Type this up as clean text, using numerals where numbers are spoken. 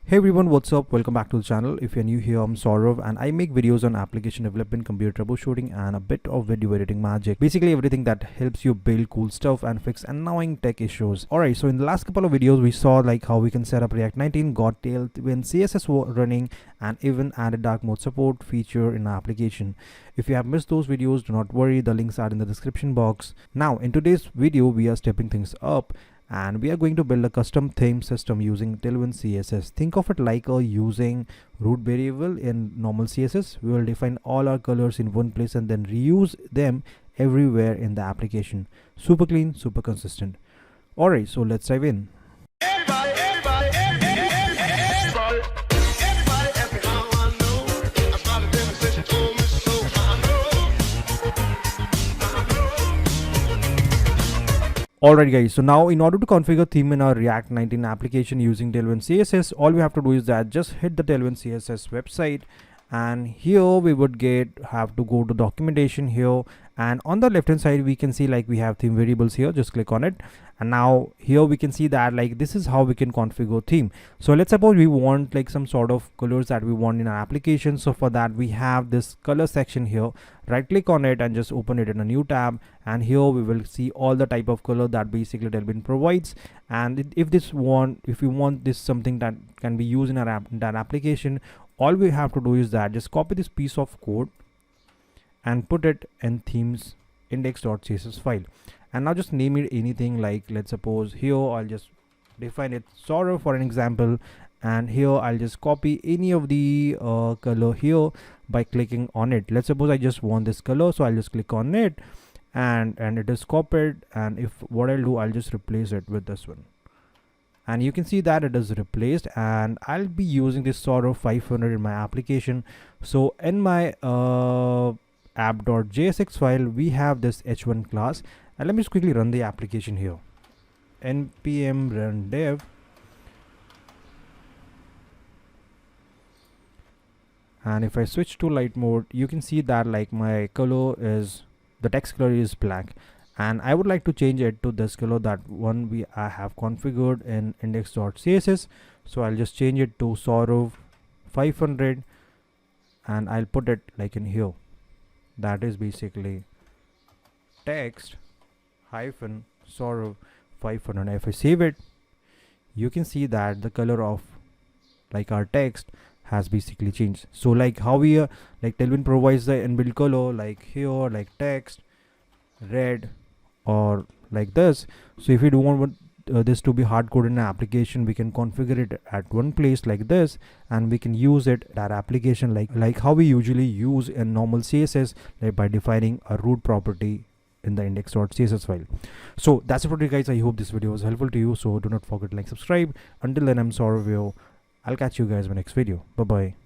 Hey everyone, what's up? Welcome back to the channel. If you're new here, I'm Saurav and I make videos on application development, computer troubleshooting and a bit of video editing magic. Basically everything that helps you build cool stuff and fix annoying tech issues. Alright, so in the last couple of videos we saw like how we can set up React 19, got Tailwind CSS running and even added dark mode support feature in our application. If you have missed those videos, do not worry, the links are in the description box. Now in today's video we are stepping things up and we are going to build a custom theme system using Tailwind CSS. Think of it like using root variable in normal CSS. We will define all our colors in one place and then reuse them everywhere in the application. Super clean, super consistent. Alright, so let's dive in. Alright guys, so now in order to configure theme in our React 19 application using Tailwind CSS, all we have to do is that just hit the Tailwind CSS website, and here we would have to go to documentation here, and on the left hand side we can see like we have theme variables here. Just click on it, and now here we can see that like this is how we can configure theme. So let's suppose we want like some sort of colors that we want in our application. So for that we have this color section here. Right click on it and just open it in a new tab, and here we will see all the type of color that basically Tailwind provides. And if you want this something that can be used in our application, all we have to do is that just copy this piece of code and put it in themes index.css file, and now just name it anything. Like let's suppose here I'll just define it Saurav for an example, and here I'll just copy any of the color here by clicking on it. Let's suppose I just want this color, so I'll just click on it and it is copied, and if what I'll do, I'll just replace it with this one, and you can see that it is replaced. And I'll be using this Saurav 500 in my application. So in my app.jsx file we have this h1 class, and let me just quickly run the application here. npm run dev, and if I switch to light mode, you can see that like my color is, the text color is black, and I would like to change it to this color, that one I have configured in index.css. So I'll just change it to Saurav 500, and I'll put it like in here. That is basically text hyphen Saurav 500. If I save it, you can see that the color of like our text has basically changed. So like how we like Tailwind provides the inbuilt color like here, like text red or like this. So if you don't want this to be hard coded in an application, we can configure it at one place like this, and we can use it that application like how we usually use in normal CSS, like by defining a root property in the index.css file. So that's it for today guys. I hope this video was helpful to you, so do not forget to like, subscribe. Until then, I'm Saurav. I'll catch you guys in my next video. Bye bye.